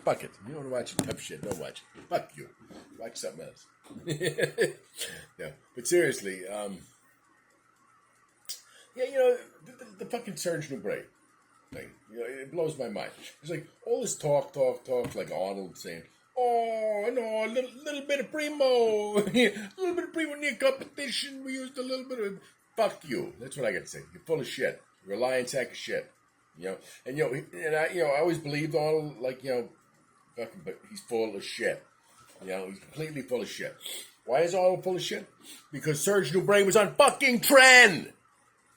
Fuck it. You don't want to watch tough shit, don't watch it. Fuck you. Watch something else. Yeah, but seriously, yeah, you know, the fucking Serge Nubret thing, you know, it blows my mind. It's like all this talk, like Arnold saying, oh, no, a little bit of primo, a little bit of primo near competition. We used a little bit of, fuck you. That's what I got to say. You're full of shit. You're a lying sack of shit. You know, and I always believed Arnold, like, you know, fucking, but he's full of shit. You know, he's completely full of shit. Why is Arnold full of shit? Because Serge Nubret was on fucking trend.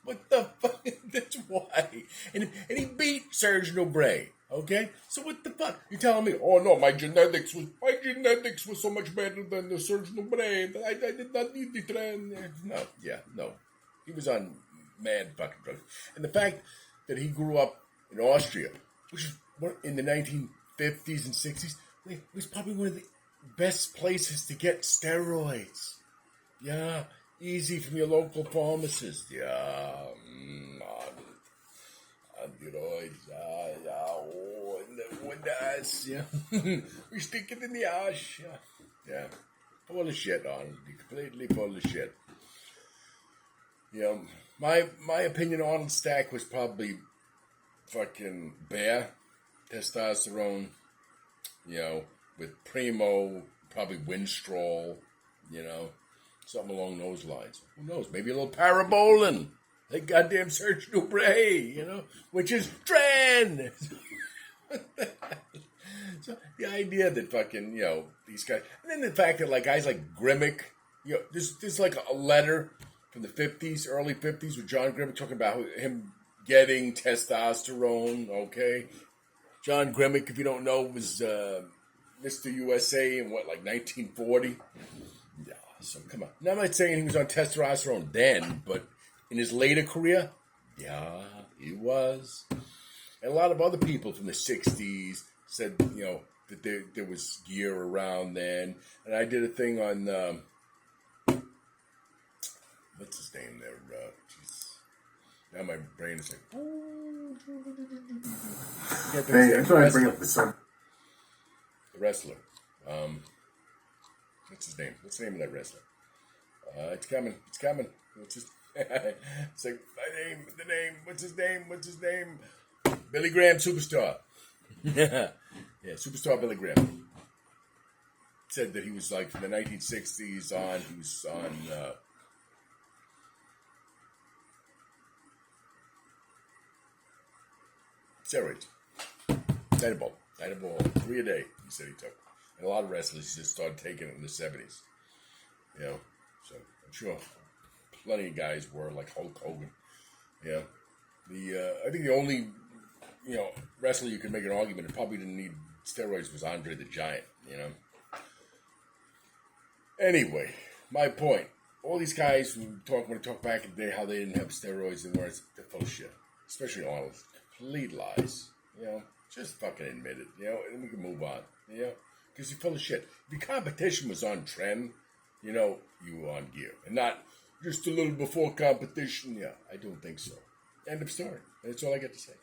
What the fuck? That's why. And he beat Serge Nubret. Okay? So what the fuck? You're telling me, oh no, my genetics was so much better than the Serge Nubret. I did not need the trend. No. He was on mad fucking drugs. And the fact that he grew up in Austria, which is in the 1950s and 60s, was probably one of the best places to get steroids. Yeah. Easy from your local pharmacist. Yeah. Steroids. Yeah. We stick it in the ass. Yeah. Full of shit, Arnold. Completely full of shit. You know, my opinion on Arnold's stack was probably fucking bare testosterone, you know, with primo, probably Winstrol, you know, something along those lines. Who knows? Maybe a little parabolin, like goddamn Serge Nubret, you know, which is trend. So the idea that fucking, you know, these guys, and then the fact that like guys like Grimmick, you know, there's like a letter from the 50s, early 50s, with John Grimmick talking about him getting testosterone, okay? John Grimmick, if you don't know, was Mr. USA in what, like 1940? Yeah, so come on. Now, I'm not saying he was on testosterone then, but in his later career, yeah, he was. And a lot of other people from the 60s said, you know, that there was gear around then. And I did a thing on, what's his name there? Now my brain is like, hey, I'm trying to bring up the son. The wrestler. What's his name? What's the name of that wrestler? It's coming. What's his? It's like the name. What's his name? Billy Graham, Superstar. Yeah, Superstar Billy Graham. Said that he was like from the 1960s on. He was on. Steroids. Dietable, 3 a day, he said he took. And a lot of wrestlers just started taking it in the 70s. You know, so I'm sure plenty of guys were, like Hulk Hogan. Yeah. I think the only, you know, wrestler you could make an argument that probably didn't need steroids was Andre the Giant, you know. Anyway, my point. All these guys who want to talk back in the day how they didn't have steroids and words, they're full of shit. Especially Arnold. Complete lies, you know. Just fucking admit it, you know, and we can move on, you know, because you're full of shit. If your competition was on trend, you know, you were on gear, and not just a little before competition. Yeah, I don't think so. End of story. That's all I got to say.